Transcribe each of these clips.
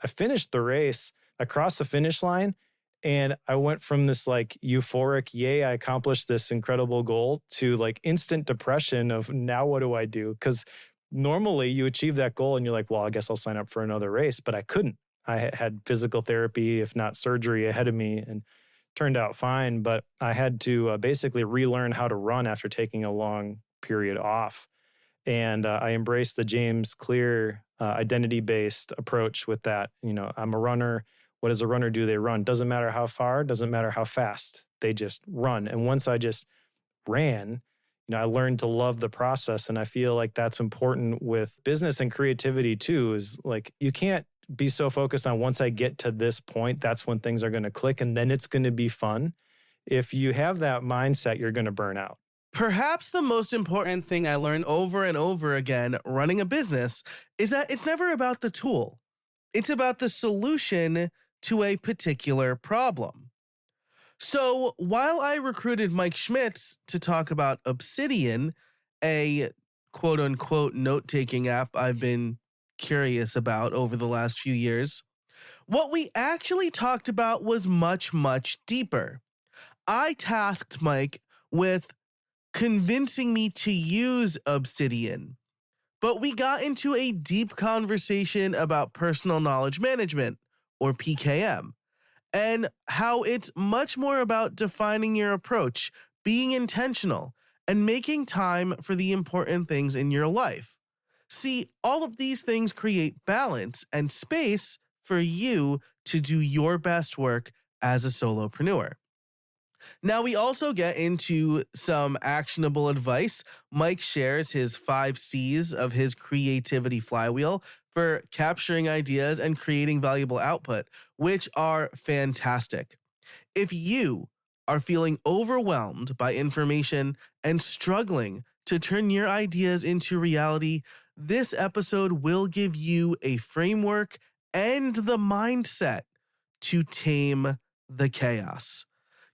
finished the race, I crossed the finish line, and I went from this like euphoric, yay, I accomplished this incredible goal, to like instant depression of now what do I do? Because normally you achieve that goal and you're like, well, I guess I'll sign up for another race, but I couldn't. I had physical therapy, if not surgery, ahead of me, and turned out fine. But I had to basically relearn how to run after taking a long period off. And I embraced the James Clear identity-based approach with that. You know, I'm a runner. What does a runner do? They run. Doesn't matter how far, doesn't matter how fast. They just run. And once I just ran, you know, I learned to love the process. And I feel like that's important with business and creativity too, is like you can't be so focused on once I get to this point, that's when things are going to click and then it's going to be fun. If you have that mindset, you're going to burn out. Perhaps the most important thing I learned over and over again running a business is that it's never about the tool. It's about the solution to a particular problem. So while I recruited Mike Schmitz to talk about Obsidian, a quote unquote note-taking app I've been curious about over the last few years, what we actually talked about was much, much deeper. I tasked Mike with convincing me to use Obsidian, but we got into a deep conversation about personal knowledge management, or PKM, and how it's much more about defining your approach, being intentional, and making time for the important things in your life. See, all of these things create balance and space for you to do your best work as a solopreneur. Now, we also get into some actionable advice. Mike shares his 5 C's of his creativity flywheel for capturing ideas and creating valuable output, which are fantastic. If you are feeling overwhelmed by information and struggling to turn your ideas into reality, this episode will give you a framework and the mindset to tame the chaos.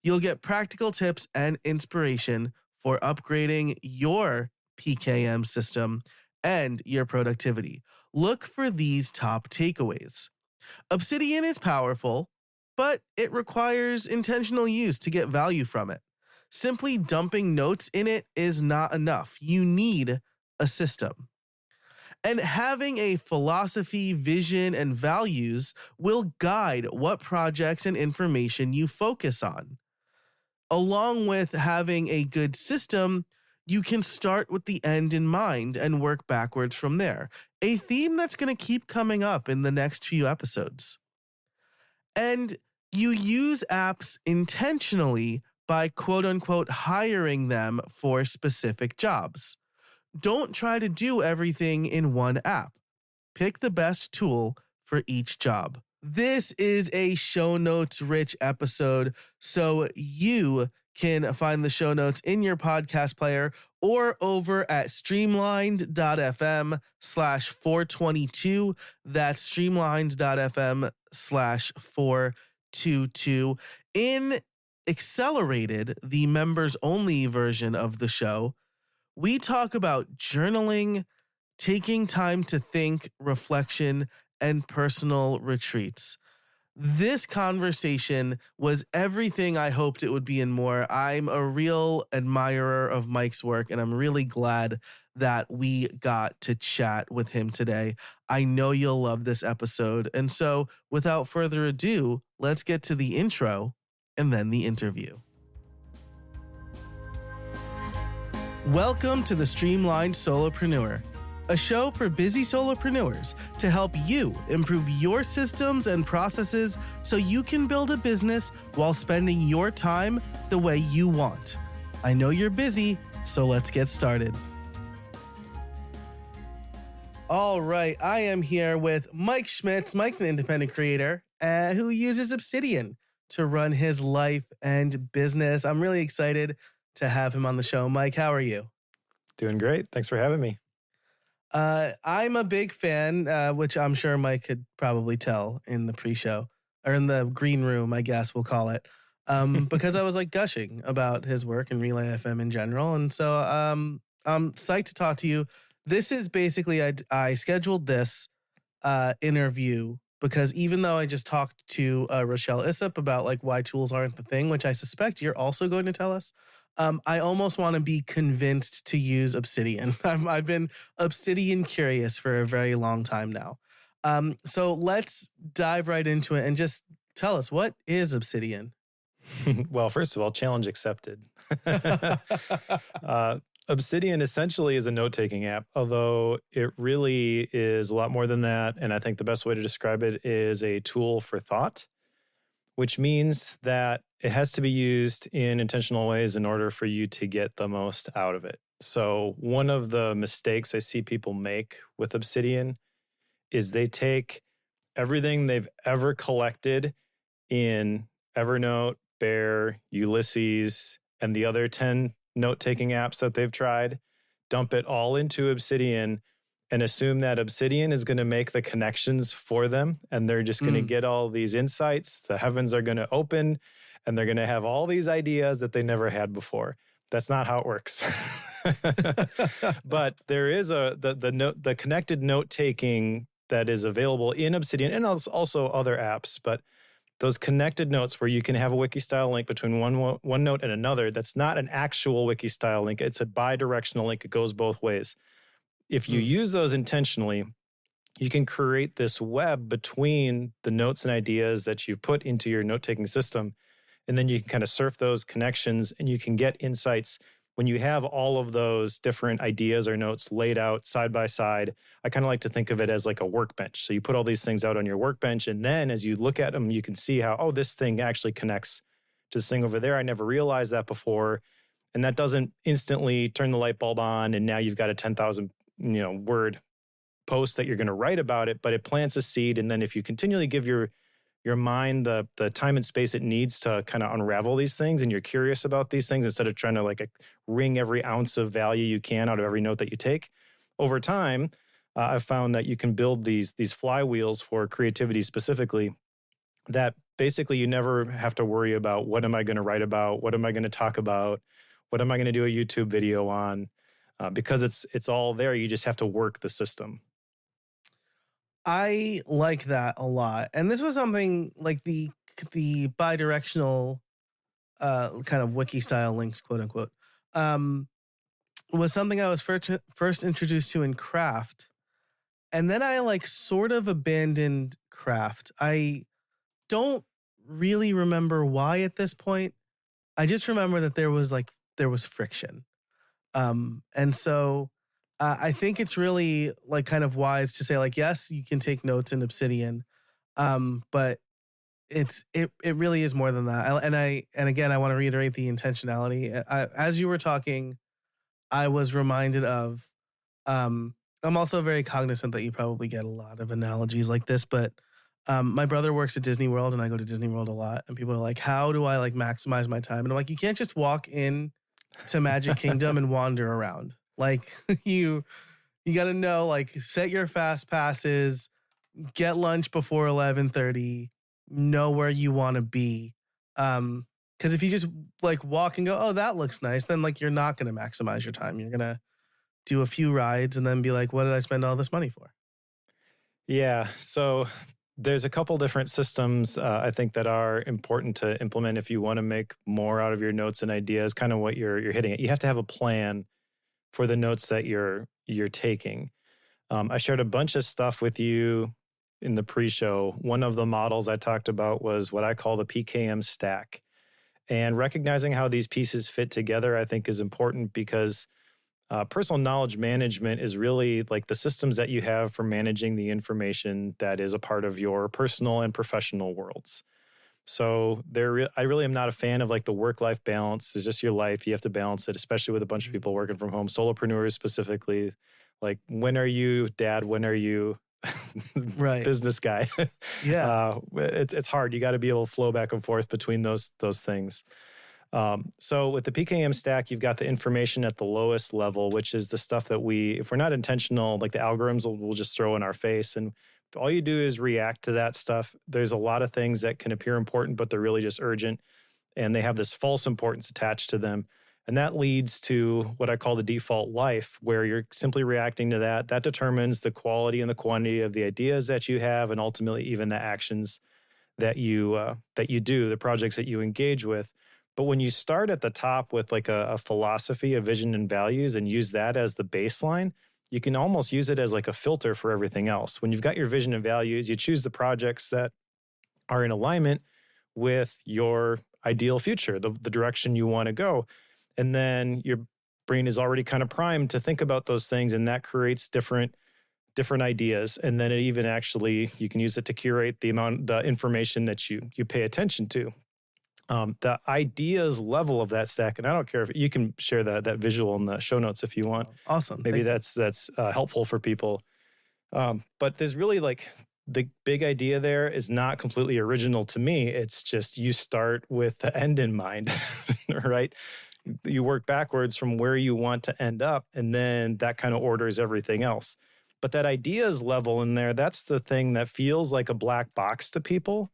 You'll get practical tips and inspiration for upgrading your PKM system and your productivity. Look for these top takeaways. Obsidian is powerful, but it requires intentional use to get value from it. Simply dumping notes in it is not enough. You need a system. And having a philosophy, vision, and values will guide what projects and information you focus on. Along with having a good system, you can start with the end in mind and work backwards from there. A theme that's going to keep coming up in the next few episodes. And you use apps intentionally by quote unquote hiring them for specific jobs. Don't try to do everything in one app. Pick the best tool for each job. This is a show notes rich episode, so you can find the show notes in your podcast player or over at streamlined.fm/422. That's streamlined.fm/422. In Accelerated, the members only version of the show, we talk about journaling, taking time to think, reflection, and personal retreats. This conversation was everything I hoped it would be and more. I'm a real admirer of Mike's work, and I'm really glad that we got to chat with him today. I know you'll love this episode. And so, without further ado, let's get to the intro and then the interview. Welcome to the Streamlined Solopreneur, a show for busy solopreneurs to help you improve your systems and processes so you can build a business while spending your time the way you want. I know you're busy, so let's get started. All right, I am here with Mike Schmitz. Mike's an independent creator who uses Obsidian to run his life and business. I'm really excited to have him on the show. Mike, how are you? Doing great. Thanks for having me. I'm a big fan, which I'm sure Mike could probably tell in the pre-show or in the green room, I guess we'll call it, because I was like gushing about his work and Relay FM in general. And so I'm psyched to talk to you. This is basically, I scheduled this interview because even though I just talked to Rochelle Issop about like why tools aren't the thing, which I suspect you're also going to tell us, I almost want to be convinced to use Obsidian. I've been Obsidian curious for a very long time now. So let's dive right into it and just tell us, what is Obsidian? Well, first of all, challenge accepted. Obsidian essentially is a note-taking app, although it really is a lot more than that. And I think the best way to describe it is a tool for thought, which means that it has to be used in intentional ways in order for you to get the most out of it. So one of the mistakes I see people make with Obsidian is they take everything they've ever collected in Evernote, Bear, Ulysses, and the other 10 note-taking apps that they've tried, dump it all into Obsidian and assume that Obsidian is going to make the connections for them, and they're just going to get all these insights. The heavens are going to open, and they're going to have all these ideas that they never had before. That's not how it works. But there is the connected note-taking that is available in Obsidian and also other apps, but those connected notes where you can have a wiki style link between one note and another, that's not an actual wiki style link. It's a bi-directional link. It goes both ways. If you use those intentionally, you can create this web between the notes and ideas that you've put into your note-taking system. And then you can kind of surf those connections and you can get insights. When you have all of those different ideas or notes laid out side by side, I kind of like to think of it as like a workbench. So you put all these things out on your workbench, and then as you look at them, you can see how, oh, this thing actually connects to this thing over there. I never realized that before. And that doesn't instantly turn the light bulb on, and now you've got a 10,000 word post that you're going to write about it, but it plants a seed. And then if you continually give your mind the time and space it needs to kind of unravel these things, and you're curious about these things instead of trying to like wring every ounce of value you can out of every note that you take, over time, I've found that you can build these flywheels for creativity specifically, that basically you never have to worry about, what am I going to write about? What am I going to talk about? What am I going to do a YouTube video on? Because it's all there. You just have to work the system. I like that a lot. And this was something like the bi-directional kind of wiki style links, quote unquote, was something I was first introduced to in craft. And then I like sort of abandoned craft. I don't really remember why at this point. I just remember that there was friction. And so I think it's really like kind of wise to say like, yes, you can take notes in Obsidian, but it really is more than that. And again, I want to reiterate the intentionality. As you were talking, I was reminded of. I'm also very cognizant that you probably get a lot of analogies like this, but my brother works at Disney World, and I go to Disney World a lot. And people are like, "How do I like maximize my time?" And I'm like, "You can't just walk in to Magic Kingdom and wander around. Like you got to know, like, set your fast passes, get lunch before 11:30, know where you want to be. Because if you just like walk and go, oh, that looks nice, then like you're not going to maximize your time. You're going to do a few rides and then be like, what did I spend all this money for?" Yeah. So there's a couple different systems I think that are important to implement if you want to make more out of your notes and ideas, kind of what you're hitting at. You have to have a plan for the notes that you're taking. I shared a bunch of stuff with you in the pre-show. One of the models I talked about was what I call the PKM stack. And recognizing how these pieces fit together, I think, is important, because personal knowledge management is really like the systems that you have for managing the information that is a part of your personal and professional worlds. So I really am not a fan of like the work-life balance. It's just your life. You have to balance it, especially with a bunch of people working from home, solopreneurs specifically. Like, when are you dad? When are you Right. business guy? Yeah. It's hard. You got to be able to flow back and forth between those things. So with the PKM stack, you've got the information at the lowest level, which is the stuff that if we're not intentional, like the algorithms will just throw in our face. And if all you do is react to that stuff, there's a lot of things that can appear important, but they're really just urgent. And they have this false importance attached to them. And that leads to what I call the default life, where you're simply reacting to that. That determines the quality and the quantity of the ideas that you have, and ultimately even the actions that you do, the projects that you engage with. But when you start at the top with like a philosophy, a vision and values, and use that as the baseline, you can almost use it as like a filter for everything else. When you've got your vision and values, you choose the projects that are in alignment with your ideal future, the direction you want to go. And then your brain is already kind of primed to think about those things, and that creates different ideas. And then it even actually, you can use it to curate the information that you pay attention to. The ideas level of that stack, and I don't care if you can share that visual in the show notes if you want. Awesome. Maybe that's helpful for people. But there's really like the big idea there is not completely original to me. It's just you start with the end in mind, right? You work backwards from where you want to end up, and then that kind of orders everything else. But that ideas level in there, that's the thing that feels like a black box to people,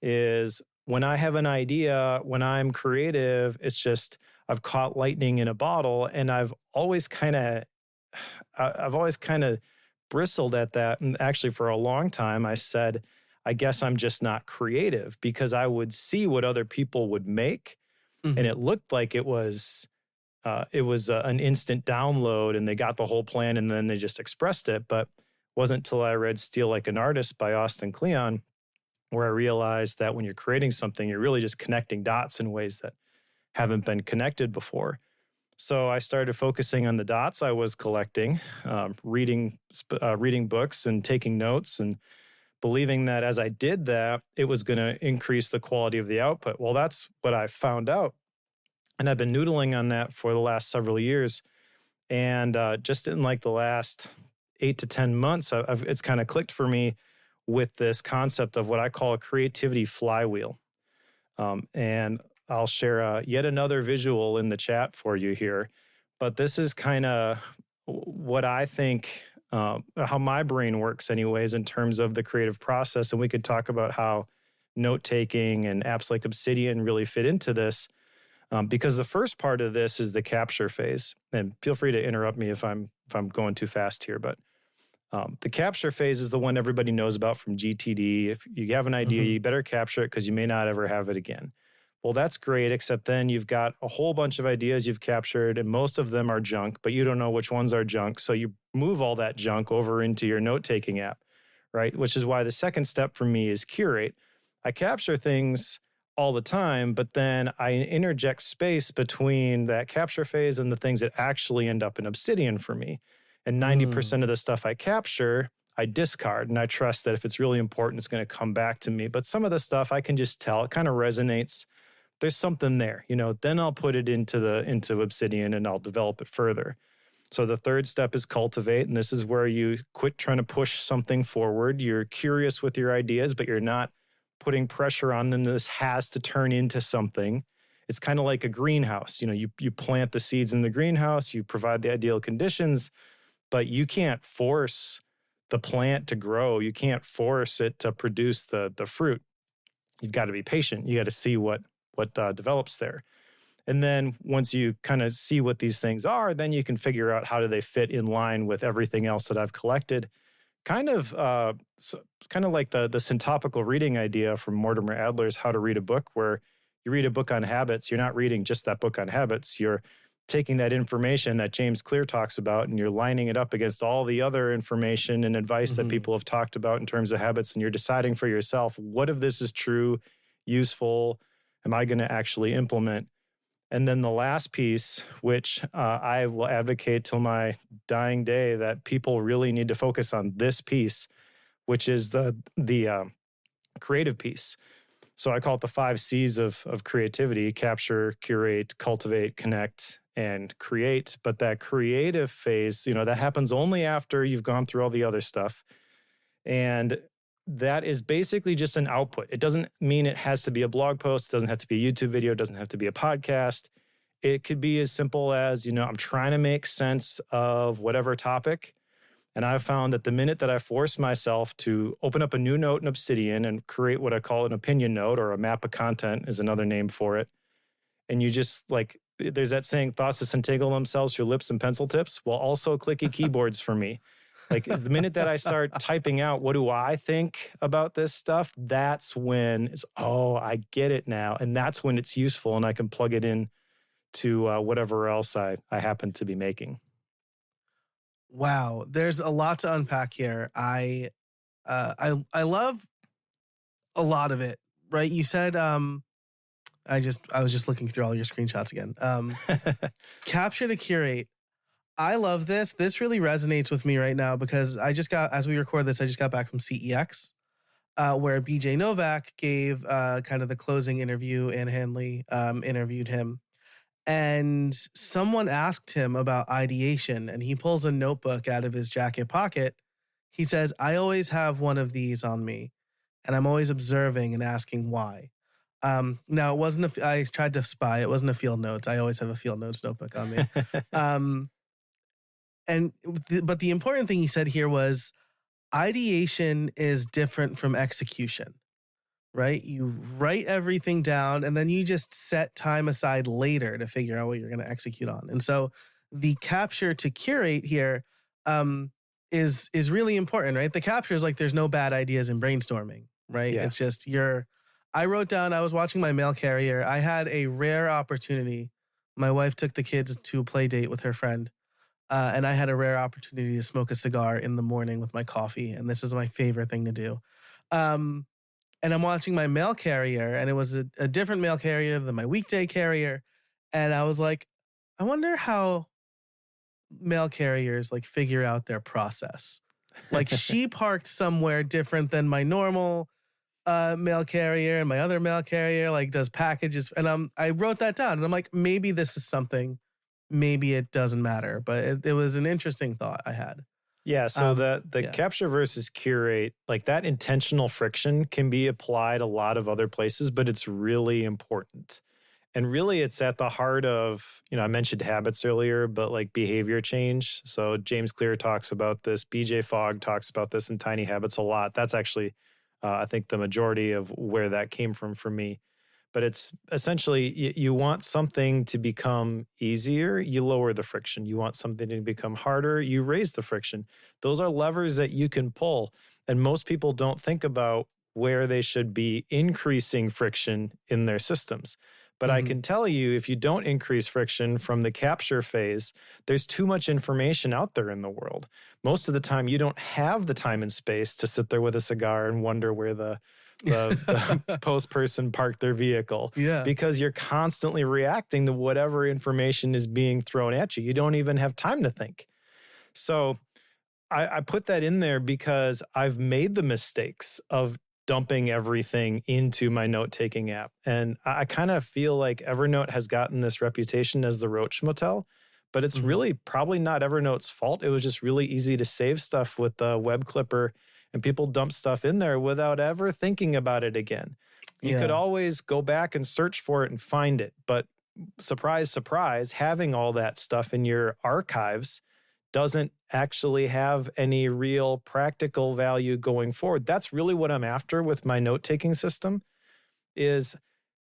is when I have an idea, when I'm creative, it's just I've caught lightning in a bottle, and I've always kind of bristled at that. And actually for a long time, I said, I guess I'm just not creative, because I would see what other people would make. And it looked like it was an instant download, and they got the whole plan and then they just expressed it. But it wasn't until I read Steal Like an Artist by Austin Kleon where I realized that when you're creating something, you're really just connecting dots in ways that haven't been connected before. So I started focusing on the dots I was collecting, reading books and taking notes, and believing that as I did that, it was going to increase the quality of the output. Well, that's what I found out. And I've been noodling on that for the last several years. And just in like the last 8 to 10 months, it's kind of clicked for me with this concept of what I call a creativity flywheel. And I'll share yet another visual in the chat for you here. But this is kind of what I think, how my brain works anyways, in terms of the creative process. And we could talk about how note-taking and apps like Obsidian really fit into this. Because the first part of this is the capture phase. And feel free to interrupt me if I'm going too fast here. But the capture phase is the one everybody knows about from GTD. If you have an idea, you better capture it because you may not ever have it again. Well, that's great, except then you've got a whole bunch of ideas you've captured, and most of them are junk, but you don't know which ones are junk. So you move all that junk over into your note-taking app, right? Which is why the second step for me is curate. I capture things all the time, but then I interject space between that capture phase and the things that actually end up in Obsidian for me. And 90% of the stuff I capture, I discard, and I trust that if it's really important, it's going to come back to me. But some of the stuff I can just tell, it kind of resonates. There's something there, then I'll put it into Obsidian and I'll develop it further. So the third step is cultivate. And this is where you quit trying to push something forward. You're curious with your ideas, but you're not putting pressure on them. This has to turn into something. It's kind of like a greenhouse. You plant the seeds in the greenhouse, you provide the ideal conditions, but you can't force the plant to grow. You can't force it to produce the fruit. You've got to be patient. You got to see what develops there. And then once you kind of see what these things are, then you can figure out how do they fit in line with everything else that I've collected. Kind of like the syntopical reading idea from Mortimer Adler's How to Read a Book, where you read a book on habits. You're not reading just that book on habits. You're taking that information that James Clear talks about, and you're lining it up against all the other information and advice that people have talked about in terms of habits, and you're deciding for yourself, what of this is true, useful, am I going to actually implement? And then the last piece, which I will advocate till my dying day, that people really need to focus on this piece, which is the creative piece. So I call it the 5 C's of creativity: capture, curate, cultivate, connect, and create. But that creative phase, that happens only after you've gone through all the other stuff. And that is basically just an output. It doesn't mean it has to be a blog post. It doesn't have to be a YouTube video. It doesn't have to be a podcast. It could be as simple as, I'm trying to make sense of whatever topic. And I've found that the minute that I force myself to open up a new note in Obsidian and create what I call an opinion note, or a map of content is another name for it, and you just there's that saying, thoughts disentangle themselves through lips and pencil tips. Well, also clicky keyboards for me. Like the minute that I start typing out, what do I think about this stuff? That's when it's, oh, I get it now. And that's when it's useful and I can plug it in to whatever else I happen to be making. Wow, there's a lot to unpack here. I love a lot of it, right? You said I was just looking through all your screenshots again. Capture to curate. I love this. This really resonates with me right now because as we record this, I just got back from CEX, where BJ Novak gave kind of the closing interview and Hanley interviewed him. And someone asked him about ideation, and he pulls a notebook out of his jacket pocket. He says, I always have one of these on me, and I'm always observing and asking why. Now, it wasn't I tried to spy. It wasn't a field notes. I always have a field notes notebook on me. But the important thing he said here was ideation is different from execution. Right? You write everything down and then you just set time aside later to figure out what you're going to execute on. And so the capture to curate here is really important, right? The capture is like there's no bad ideas in brainstorming, right? Yeah. It's just I wrote down, I was watching my mail carrier. I had a rare opportunity. My wife took the kids to a play date with her friend. And I had a rare opportunity to smoke a cigar in the morning with my coffee. And this is my favorite thing to do. And I'm watching my mail carrier, and it was a different mail carrier than my weekday carrier. And I was like, I wonder how mail carriers like figure out their process. Like she parked somewhere different than my normal mail carrier, and my other mail carrier like does packages. And I wrote that down, and I'm like, maybe this is something, maybe it doesn't matter. But it was an interesting thought I had. Yeah, so the capture versus curate, like that intentional friction can be applied a lot of other places, but it's really important. And really it's at the heart of, I mentioned habits earlier, but like behavior change. So James Clear talks about this, BJ Fogg talks about this in Tiny Habits a lot. That's actually, I think, the majority of where that came from for me. But it's essentially, you want something to become easier, you lower the friction. You want something to become harder, you raise the friction. Those are levers that you can pull. And most people don't think about where they should be increasing friction in their systems. But I can tell you, if you don't increase friction from the capture phase, there's too much information out there in the world. Most of the time, you don't have the time and space to sit there with a cigar and wonder where the post person parked their vehicle. Yeah. Because you're constantly reacting to whatever information is being thrown at you. You don't even have time to think. So I put that in there because I've made the mistakes of dumping everything into my note-taking app. And I kind of feel like Evernote has gotten this reputation as the Roach Motel, but it's really probably not Evernote's fault. It was just really easy to save stuff with the web clipper, and people dump stuff in there without ever thinking about it again. You could always go back and search for it and find it. But surprise, surprise, having all that stuff in your archives doesn't actually have any real practical value going forward. That's really what I'm after with my note-taking system, is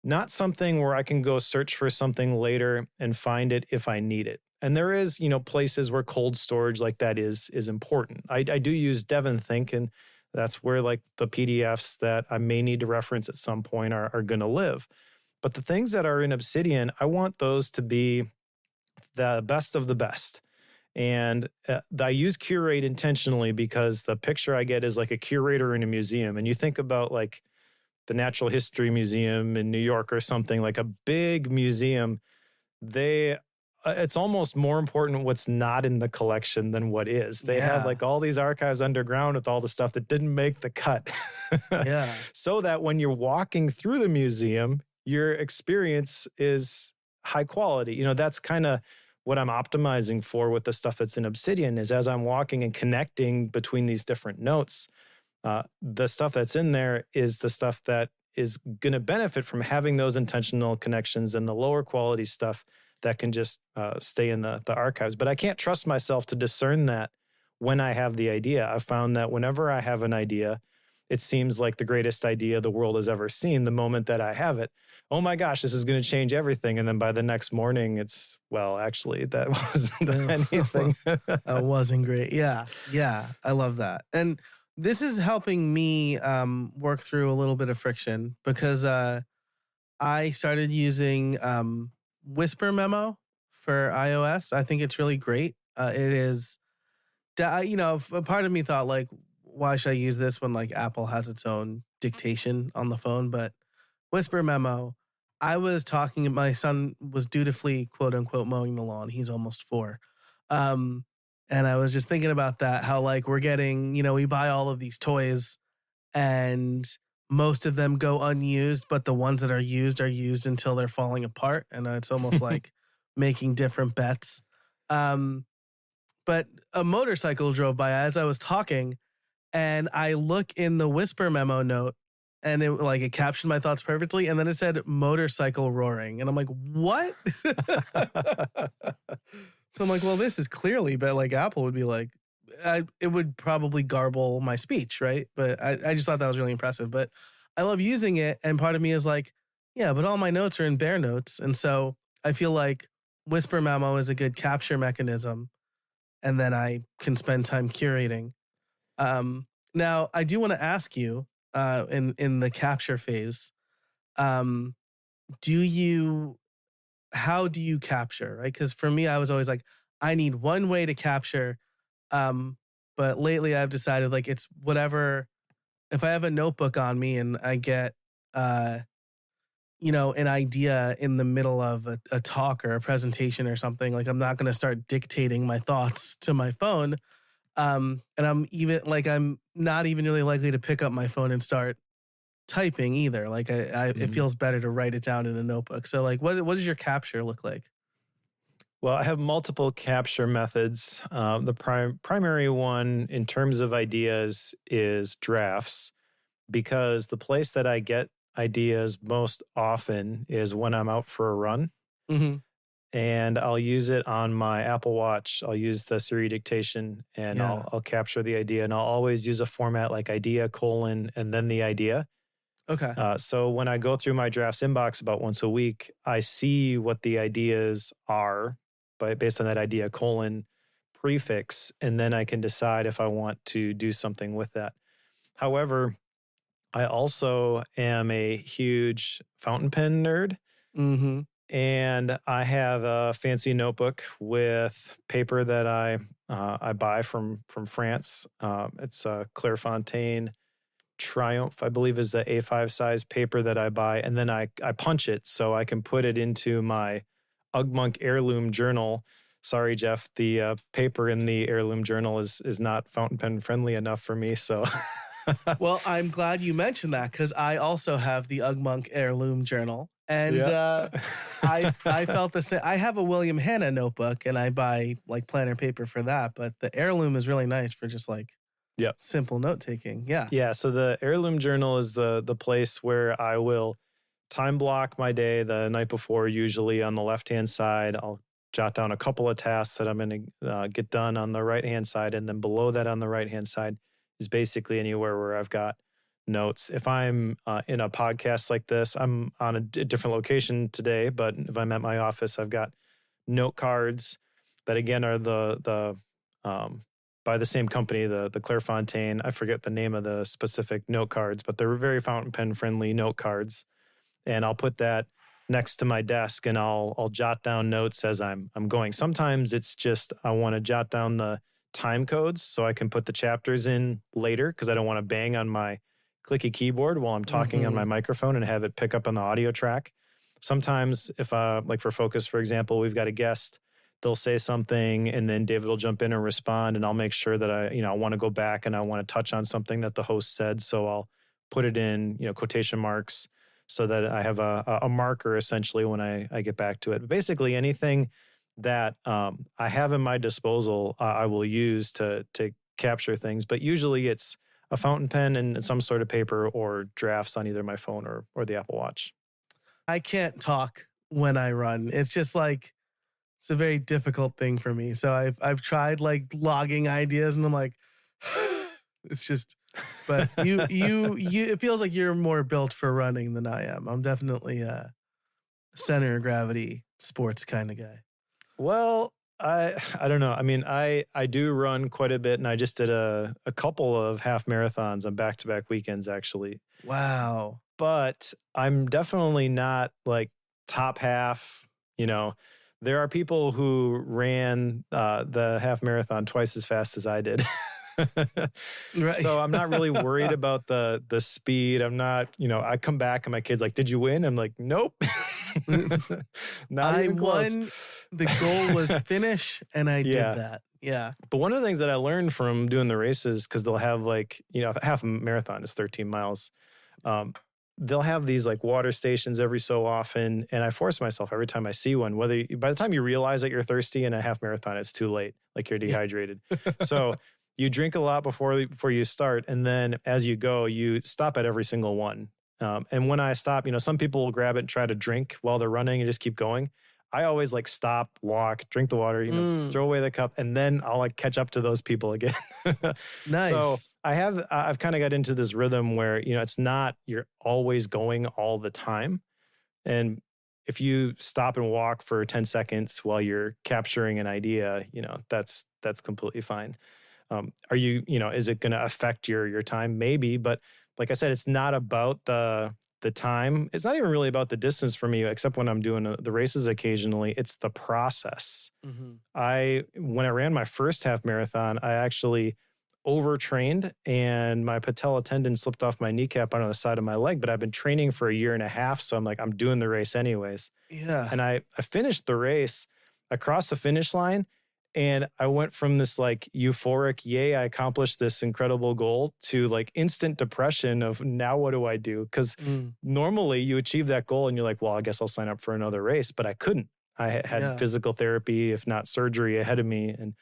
not something where I can go search for something later and find it if I need it. And there is, places where cold storage like that is important. I do use Devon Think, and that's where like the PDFs that I may need to reference at some point are going to live. But the things that are in Obsidian, I want those to be the best of the best. And I use curate intentionally because the picture I get is like a curator in a museum. And you think about like the Natural History Museum in New York or something, like a big museum, it's almost more important what's not in the collection than what is. They have like all these archives underground with all the stuff that didn't make the cut. So that when you're walking through the museum, your experience is high quality. That's kind of what I'm optimizing for with the stuff that's in Obsidian, is as I'm walking and connecting between these different notes, the stuff that's in there is the stuff that is going to benefit from having those intentional connections, and the lower quality stuff that can just stay in the archives. But I can't trust myself to discern that when I have the idea. I've found that whenever I have an idea, it seems like the greatest idea the world has ever seen. The moment that I have it, oh my gosh, this is going to change everything. And then by the next morning, it's, well, actually, that wasn't anything. That wasn't great. Yeah. Yeah. I love that. And this is helping me work through a little bit of friction because I started using Whisper Memo for iOS. I think it's really great. It is, a part of me thought like, why should I use this when like Apple has its own dictation on the phone? But Whisper Memo, I was talking, my son was dutifully quote unquote mowing the lawn. He's almost 4. And I was just thinking about that, how like we're getting, we buy all of these toys and most of them go unused, but the ones that are used until they're falling apart. And it's almost like making different bets. But a motorcycle drove by as I was talking, and I look in the Whisper Memo note, and it captioned my thoughts perfectly, and then it said motorcycle roaring, and I'm like, what? So I'm like, well, this is clearly, but like Apple would be like, it would probably garble my speech, right? But I just thought that was really impressive. But I love using it, and part of me is like, yeah, but all my notes are in Bear Notes, and so I feel like Whisper Memo is a good capture mechanism, and then I can spend time curating. Now, I do want to ask you, in the capture phase, how do you capture, right? Because for me, I was always like, I need one way to capture. But lately I've decided like it's whatever. If I have a notebook on me and I get, an idea in the middle of a talk or a presentation or something, like I'm not going to start dictating my thoughts to my phone. And I'm not even really likely to pick up my phone and start typing either. Like it feels better to write it down in a notebook. So like, what does your capture look like? Well, I have multiple capture methods. The primary one in terms of ideas is drafts, because the place that I get ideas most often is when I'm out for a run. Mm-hmm. And I'll use it on my Apple Watch. I'll use the Siri dictation, and I'll capture the idea. And I'll always use a format like idea, colon, and then the idea. Okay. So when I go through my drafts inbox about once a week, I see what the ideas are based on that idea, colon, prefix, and then I can decide if I want to do something with that. However, I also am a huge fountain pen nerd. Mm-hmm. And I have a fancy notebook with paper that I buy from France. It's a Clairefontaine Triumph, I believe, is the A5 size paper that I buy. And then I punch it so I can put it into my Ugmonk heirloom journal. Sorry, Jeff, the paper in the heirloom journal is not fountain pen friendly enough for me. So, well, I'm glad you mentioned that because I also have the Ugmonk heirloom journal. And I felt the same. I have a William Hanna notebook and I buy like planner paper for that. But the heirloom is really nice for just like simple note taking. Yeah. Yeah. So the heirloom journal is the place where I will time block my day the night before. Usually on the left-hand side, I'll jot down a couple of tasks that I'm going to get done on the right-hand side. And then below that on the right-hand side is basically anywhere where I've got notes. If I'm in a podcast like this, I'm on a different location today, but if I'm at my office, I've got note cards that again are the by the same company, the Clairefontaine. I forget the name of the specific note cards, but they're very fountain pen friendly note cards. And I'll put that next to my desk and I'll jot down notes as I'm going. Sometimes it's just I want to jot down the time codes so I can put the chapters in later because I don't want to bang on my clicky keyboard while I'm talking on my microphone and have it pick up on the audio track. Sometimes if like for Focus, for example, we've got a guest, they'll say something and then David will jump in and respond and I'll make sure that I want to go back and I want to touch on something that the host said. So I'll put it in, quotation marks so that I have a marker essentially when I get back to it. But basically anything that I have in my disposal, I will use to capture things. But usually it's a fountain pen and some sort of paper or drafts on either my phone or the Apple Watch. I can't talk when I run. It's just like, it's a very difficult thing for me. So I've tried like logging ideas and I'm like, it's just, But it feels like you're more built for running than I am. I'm definitely a center of gravity sports kind of guy. Well, I don't know. I mean, I do run quite a bit, and I just did a couple of half marathons on back-to-back weekends, actually. Wow. But I'm definitely not like top half. You know, there are people who ran the half marathon twice as fast as I did. Right. So I'm not really worried about the speed. I'm not, I come back and my kid's like, "Did you win?" I'm like, "Nope." Not I even close. won. The goal was finish, and I did Yeah. that. Yeah. But one of the things that I learned from doing the races, because they'll have like, half a marathon is 13 miles. Um, they'll have these like water stations every so often. And I force myself every time I see one, by the time you realize that you're thirsty in a half marathon, it's too late, like you're dehydrated. So you drink a lot before you start. And then as you go, you stop at every single one. And when I stop, some people will grab it and try to drink while they're running and just keep going. I always like stop, walk, drink the water, throw away the cup, and then I'll like catch up to those people again. So Nice. I've kind of got into this rhythm where, it's not you're always going all the time. And if you stop and walk for 10 seconds while you're capturing an idea, that's completely fine. Is it going to affect your time? Maybe, but like I said, it's not about the time. It's not even really about the distance for me, except when I'm doing the races occasionally. It's the process. When I ran my first half marathon, I actually overtrained and my patella tendon slipped off my kneecap on the side of my leg, but I've been training for a year and a half. So I'm like, I'm doing the race anyways. Yeah. And I finished the race across the finish line. And I went from this like euphoric, yay, I accomplished this incredible goal, to like instant depression of now what do I do? Because normally you achieve that goal and you're like, well, I guess I'll sign up for another race, but I couldn't. I had physical therapy, if not surgery, ahead of me, and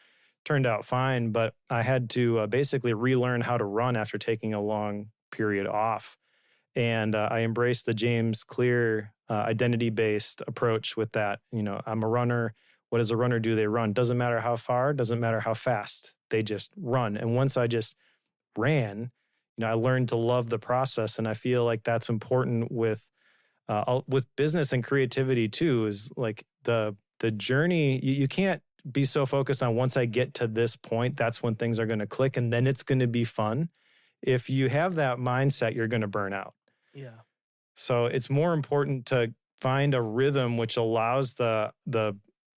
turned out fine. But I had to basically relearn how to run after taking a long period off. And I embraced the James Clear identity-based approach with that. I'm a runner. What does a runner do? They run. Doesn't matter how far, doesn't matter how fast. They just run. And once I just ran, I learned to love the process. And I feel like that's important with business and creativity too, is like the journey. You can't be so focused on once I get to this point, that's when things are going to click and then it's going to be fun. If you have that mindset, you're going to burn out. Yeah. So it's more important to find a rhythm which allows the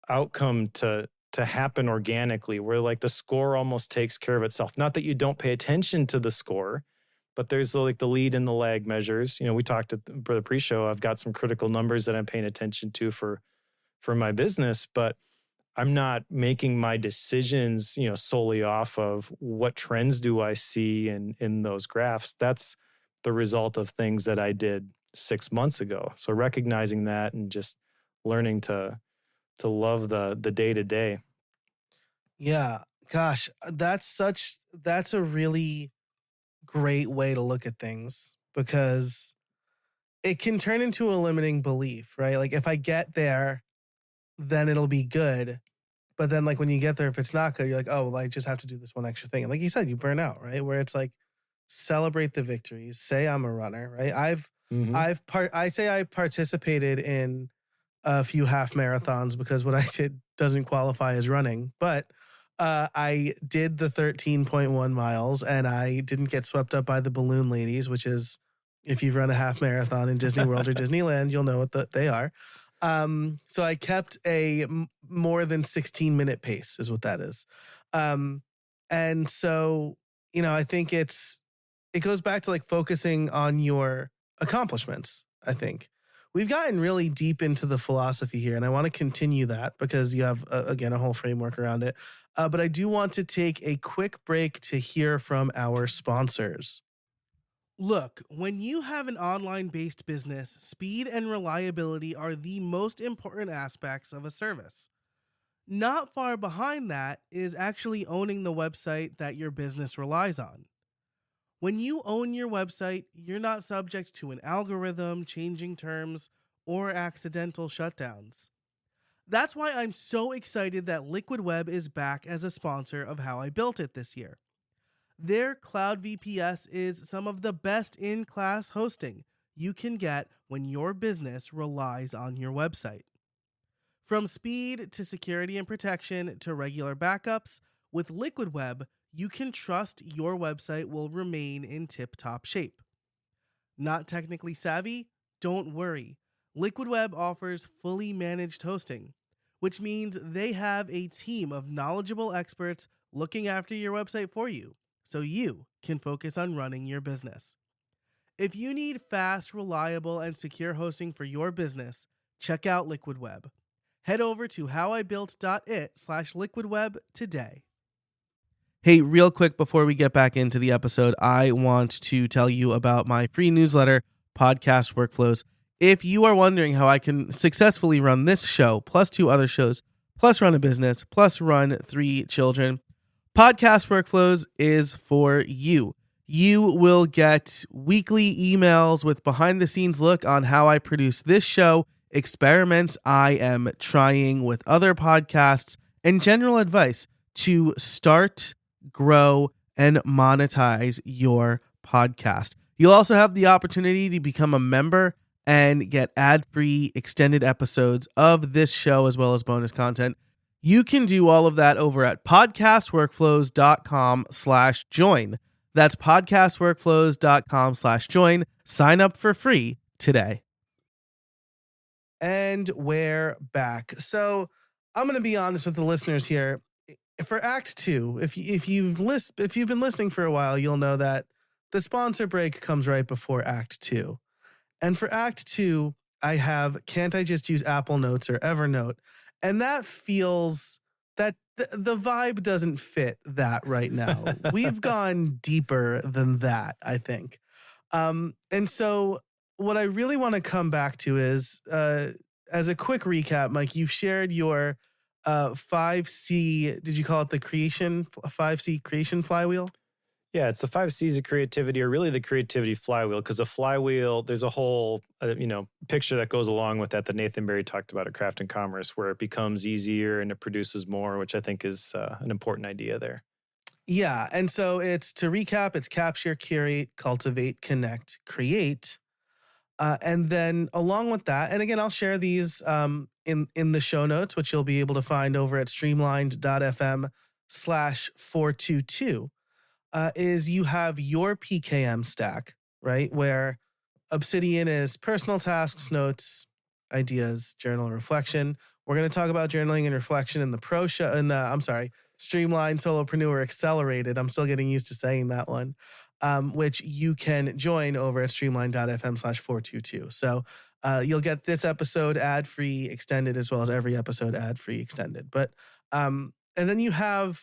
outcome to happen organically, where like the score almost takes care of itself. Not that you don't pay attention to the score, but there's like the lead and the lag measures. We talked for the pre-show. I've got some critical numbers that I'm paying attention to for my business, but I'm not making my decisions, solely off of what trends do I see in those graphs. That's the result of things that I did 6 months ago. So recognizing that and just learning to love the day to day. Yeah. Gosh, that's a really great way to look at things, because it can turn into a limiting belief, right? Like if I get there, then it'll be good. But then like when you get there, if it's not good, you're like, oh, well, I just have to do this one extra thing. And like you said, you burn out, right? Where it's like, celebrate the victories, say I'm a runner, right? I say I participated in a few half marathons because what I did doesn't qualify as running, but I did the 13.1 miles and I didn't get swept up by the balloon ladies, which is, if you've run a half marathon in Disney World or Disneyland, you'll know what they are. So I kept a more than 16-minute pace is what that is. And so, I think it goes back to like focusing on your accomplishments, I think. We've gotten really deep into the philosophy here, and I want to continue that because you have, again, a whole framework around it. But I do want to take a quick break to hear from our sponsors. Look, when you have an online-based business, speed and reliability are the most important aspects of a service. Not far behind that is actually owning the website that your business relies on. When you own your website, you're not subject to an algorithm, changing terms, or accidental shutdowns. That's why I'm so excited that Liquid Web is back as a sponsor of How I Built It this year. Their Cloud VPS is some of the best in-class hosting you can get when your business relies on your website. From speed to security and protection to regular backups, with Liquid Web, you can trust your website will remain in tip-top shape. Not technically savvy? Don't worry. Liquid Web offers fully managed hosting, which means they have a team of knowledgeable experts looking after your website for you, so you can focus on running your business. If you need fast, reliable, and secure hosting for your business, check out Liquid Web. Head over to howibuilt.it/liquidweb today. Hey, real quick before we get back into the episode, I want to tell you about my free newsletter, Podcast Workflows. If you are wondering how I can successfully run this show, plus 2 other shows, plus run a business, plus run 3 children, Podcast Workflows is for you. You will get weekly emails with behind-the-scenes look on how I produce this show, experiments I am trying with other podcasts, and general advice to start, grow, and monetize your podcast. You'll also have the opportunity to become a member and get ad-free extended episodes of this show as well as bonus content. You can do all of that over at podcastworkflows.com/join. That's podcastworkflows.com/join. Sign up for free today. And we're back. So I'm going to be honest with the listeners here. For Act 2, if you've been listening for a while, you'll know that the sponsor break comes right before Act 2. And for Act 2, I have Can't I Just Use Apple Notes or Evernote? And that feels that the vibe doesn't fit that right now. We've gone deeper than that, I think. And so what I really want to come back to is, as a quick recap, Mike, you've shared your 5C, did you call it the 5C creation flywheel? Yeah, it's the 5 C's of creativity, or really the creativity flywheel, because a flywheel, there's a whole picture that goes along with that Nathan Barry talked about at Craft and Commerce, where it becomes easier and it produces more, which I think is an important idea there. Yeah, and so to recap, it's capture, curate, cultivate, connect, create. And then along with that, and again, I'll share these in the show notes, which you'll be able to find over at streamlined.fm/422, is you have your PKM stack, right? Where Obsidian is personal tasks, notes, ideas, journal, reflection. We're going to talk about journaling and reflection in the pro show, Streamlined Solopreneur Accelerated. I'm still getting used to saying that one. Which you can join over at streamline.fm/422. So you'll get this episode ad-free extended, as well as every episode ad-free extended. But and then you have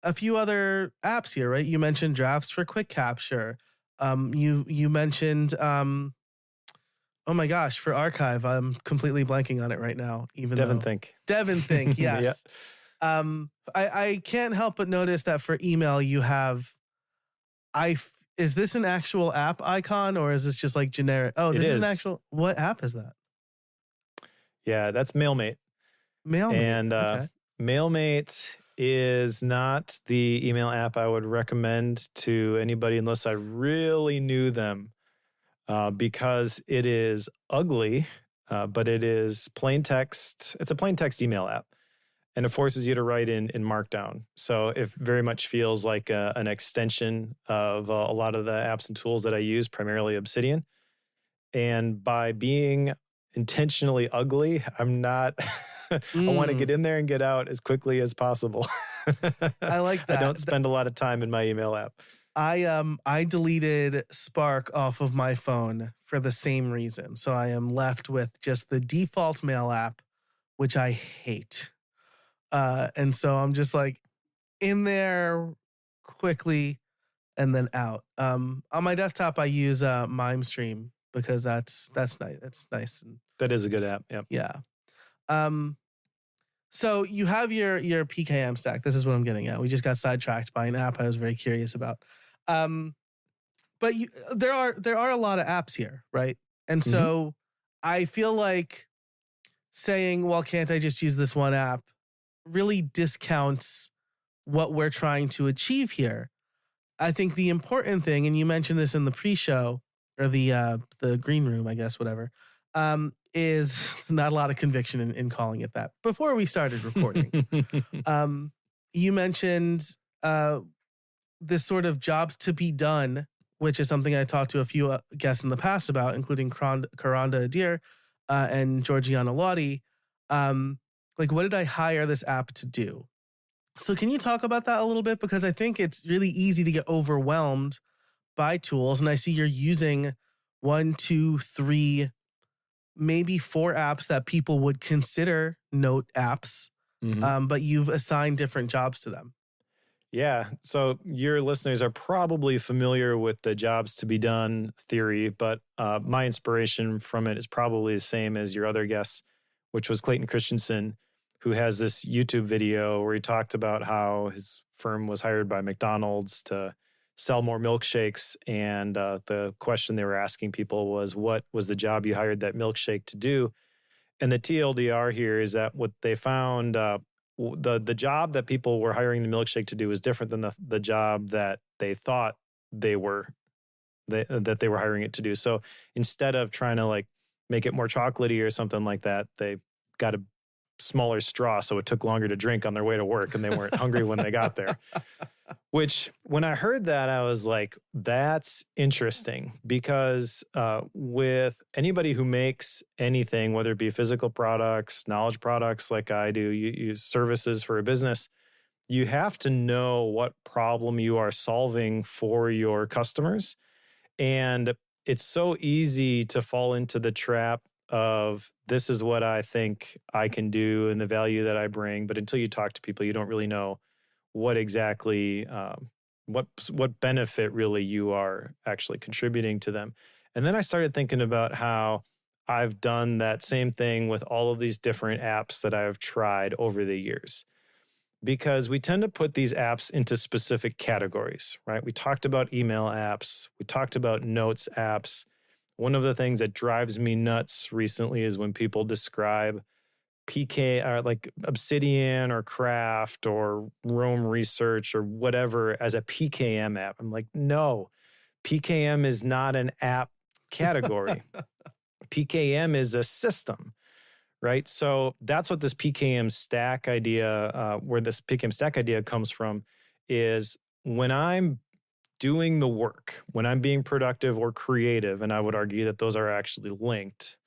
a few other apps here, right? You mentioned Drafts for quick capture. You mentioned oh my gosh, for archive. I'm completely blanking on it right now. DevonThink, yes. Yeah. I can't help but notice that for email you have is this an actual app icon, or is this just like generic? Oh, this is an actual. What app is that? Yeah, that's MailMate. And okay. MailMate is not the email app I would recommend to anybody unless I really knew them, because it is ugly, but it is plain text. It's a plain text email app. And it forces you to write in Markdown. So it very much feels like an extension of a lot of the apps and tools that I use, primarily Obsidian. And by being intentionally ugly, I'm not, I want to get in there and get out as quickly as possible. I like that. I don't spend a lot of time in my email app. I deleted Spark off of my phone for the same reason. So I am left with just the default mail app, which I hate. And so I'm just like in there quickly and then out. On my desktop, I use MimeStream because that's nice. That's nice. That is a good app. Yep. Yeah. So you have your PKM stack. This is what I'm getting at. We just got sidetracked by an app I was very curious about. But there are a lot of apps here, right? And so I feel like saying, well, can't I just use this one app, really discounts what we're trying to achieve here. I think the important thing, and you mentioned this in the pre-show or the green room, I guess, whatever, is not a lot of conviction in calling it that. Before we started recording, um, you mentioned this sort of jobs to be done, which is something I talked to a few guests in the past about, including Karanda Adir and Georgiana Lottie. Like, what did I hire this app to do? So can you talk about that a little bit? Because I think it's really easy to get overwhelmed by tools. And I see you're using 1, 2, 3, maybe 4 apps that people would consider note apps, but you've assigned different jobs to them. Yeah. So your listeners are probably familiar with the jobs to be done theory, but my inspiration from it is probably the same as your other guests, which was Clayton Christensen, who has this YouTube video where he talked about how his firm was hired by McDonald's to sell more milkshakes. And the question they were asking people was, what was the job you hired that milkshake to do? And the TLDR here is that what they found, the job that people were hiring the milkshake to do was different than the job that they thought that they were hiring it to do. So instead of trying to like make it more chocolatey or something like that, they got a smaller straw, so it took longer to drink on their way to work, and they weren't hungry when they got there. Which, when I heard that, I was like, that's interesting, because with anybody who makes anything, whether it be physical products, knowledge products like I do, you use services for a business, you have to know what problem you are solving for your customers. And it's so easy to fall into the trap of, this is what I think I can do and the value that I bring. But until you talk to people, you don't really know what exactly, what benefit really you are actually contributing to them. And then I started thinking about how I've done that same thing with all of these different apps that I've tried over the years. Because we tend to put these apps into specific categories, right? We talked about email apps. We talked about notes apps. One of the things that drives me nuts recently is when people describe PK or like Obsidian or Craft or Roam Research or whatever as a PKM app. I'm like, no, PKM is not an app category. PKM is a system, right? So that's what this PKM stack idea, where this PKM stack idea comes from, is when I'm doing the work, when I'm being productive or creative, and I would argue that those are actually linked,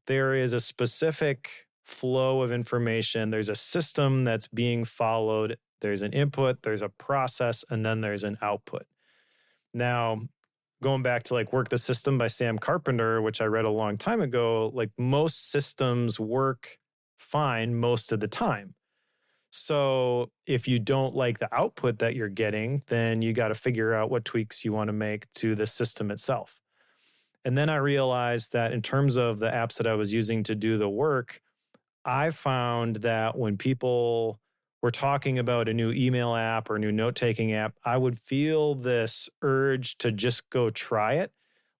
there is a specific flow of information. There's a system that's being followed. There's an input, there's a process, and then there's an output. Now, going back to like Work the System by Sam Carpenter, which I read a long time ago, like most systems work fine most of the time. So if you don't like the output that you're getting, then you got to figure out what tweaks you want to make to the system itself. And then I realized that in terms of the apps that I was using to do the work, I found that when people were talking about a new email app or a new note-taking app, I would feel this urge to just go try it.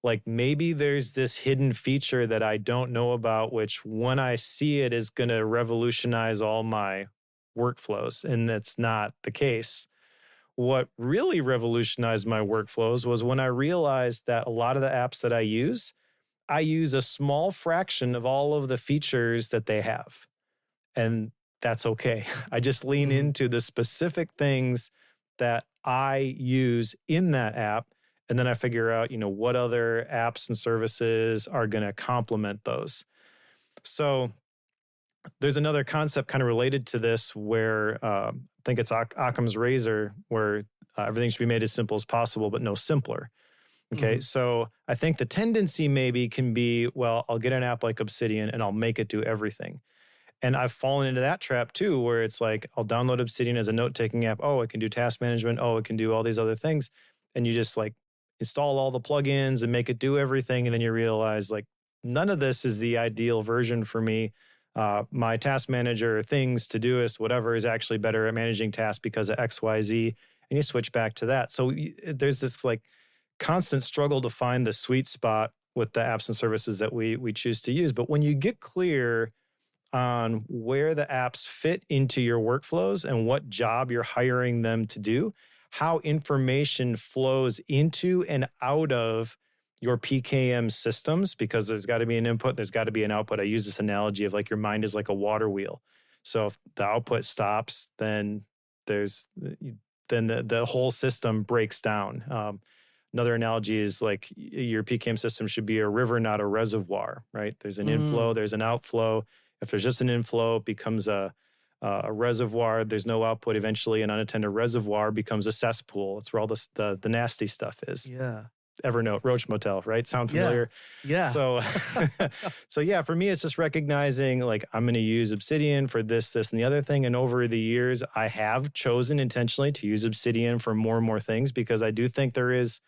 Like maybe there's this hidden feature that I don't know about, which when I see it is going to revolutionize all my workflows. And that's not the case. What really revolutionized my workflows was when I realized that a lot of the apps that I use a small fraction of all of the features that they have. And that's okay. I just lean into the specific things that I use in that app. And then I figure out, what other apps and services are going to complement those. So there's another concept kind of related to this where I think it's Occam's razor, where everything should be made as simple as possible, but no simpler. Okay, so I think the tendency maybe can be, well, I'll get an app like Obsidian and I'll make it do everything. And I've fallen into that trap too, where it's like, I'll download Obsidian as a note-taking app. Oh, it can do task management. Oh, it can do all these other things. And you just like install all the plugins and make it do everything. And then you realize like, none of this is the ideal version for me. My task manager, things, Todoist, whatever, is actually better at managing tasks because of X, Y, Z. And you switch back to that. So there's this like constant struggle to find the sweet spot with the apps and services that we choose to use. But when you get clear on where the apps fit into your workflows and what job you're hiring them to do, how information flows into and out of your PKM systems, because there's got to be an input, there's got to be an output. I use this analogy of like your mind is like a water wheel. So if the output stops, then the whole system breaks down. Another analogy is like your PKM system should be a river, not a reservoir, right? There's an inflow, there's an outflow. If there's just an inflow, it becomes a reservoir. There's no output. Eventually, an unattended reservoir becomes a cesspool. It's where all the nasty stuff is. Yeah. Evernote, Roach Motel, right? Sound familiar? Yeah. So, so yeah, for me, it's just recognizing like I'm going to use Obsidian for this, and the other thing. And over the years, I have chosen intentionally to use Obsidian for more and more things, because I do think there is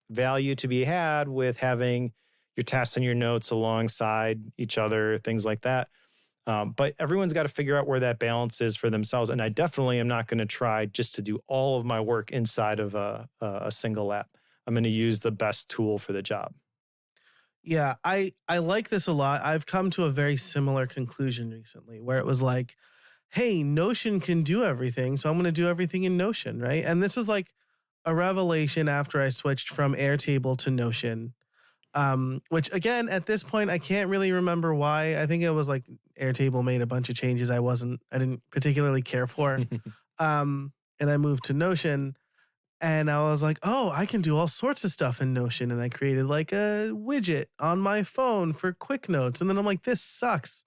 value to be had with having your tasks and your notes alongside each other, things like that. But everyone's got to figure out where that balance is for themselves. And I definitely am not going to try just to do all of my work inside of a single app. I'm going to use the best tool for the job. Yeah, I like this a lot. I've come to a very similar conclusion recently where it was like, hey, Notion can do everything, so I'm going to do everything in Notion, right? And this was like a revelation after I switched from Airtable to Notion, which again, at this point, I can't really remember why. I think it was like Airtable made a bunch of changes I didn't particularly care for. And I moved to Notion. And I was like, oh, I can do all sorts of stuff in Notion. And I created like a widget on my phone for quick notes. And then I'm like, this sucks.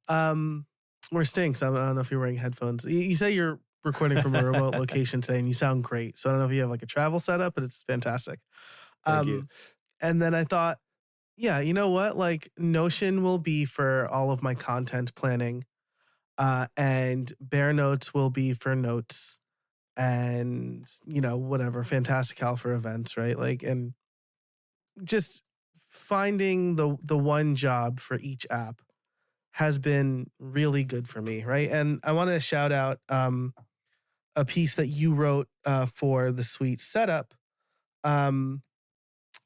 Or stinks. I don't know if you're wearing headphones. You say you're recording from a remote location today and you sound great. So I don't know if you have like a travel setup, but it's fantastic. Thank you. And then I thought, yeah, you know what? Like Notion will be for all of my content planning. And Bare Notes will be for notes. And, whatever, Fantastical for events, right? Like, and just finding the one job for each app has been really good for me, right? And I want to shout out a piece that you wrote for the Suite Setup,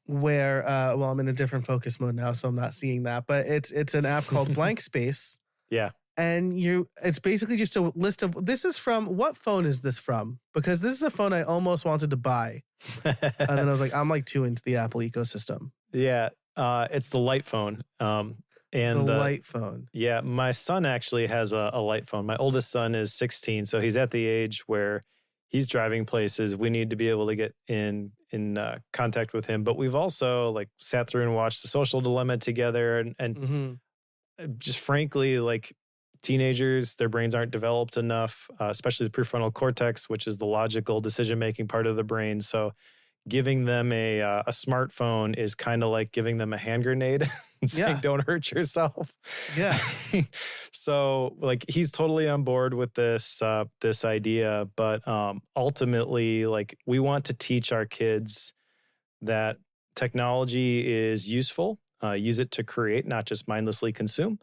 where, I'm in a different focus mode now, so I'm not seeing that, but it's an app called Blank Space. Yeah. And it's basically just a list of, this is from, what phone is this from? Because this is a phone I almost wanted to buy. And then I was like, I'm like too into the Apple ecosystem. Yeah. It's the light phone. And the light phone. Yeah. My son actually has a light phone. My oldest son is 16. So he's at the age where he's driving places. We need to be able to get in contact with him. But we've also like sat through and watched The Social Dilemma together. And just frankly, like, teenagers, their brains aren't developed enough, especially the prefrontal cortex, which is the logical decision-making part of the brain. So giving them a smartphone is kind of like giving them a hand grenade and saying, don't hurt yourself. Yeah. So like he's totally on board with this idea. But ultimately, like we want to teach our kids that technology is useful. Use it to create, not just mindlessly consume.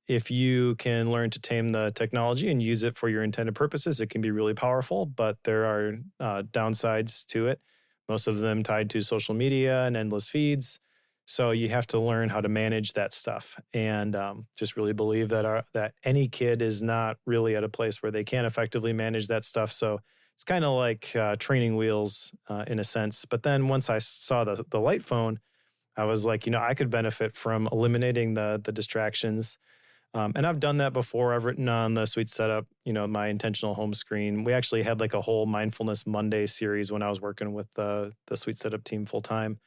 If you can learn to tame the technology and use it for your intended purposes, it can be really powerful, but there are downsides to it, most of them tied to social media and endless feeds. So you have to learn how to manage that stuff, and just really believe that any kid is not really at a place where they can effectively manage that stuff. So it's kind of like training wheels in a sense. But then once I saw the light phone, I was like, I could benefit from eliminating the distractions. And I've done that before. I've written on the Suite Setup, my intentional home screen. We actually had like a whole Mindfulness Monday series when I was working with the Suite Setup team full time,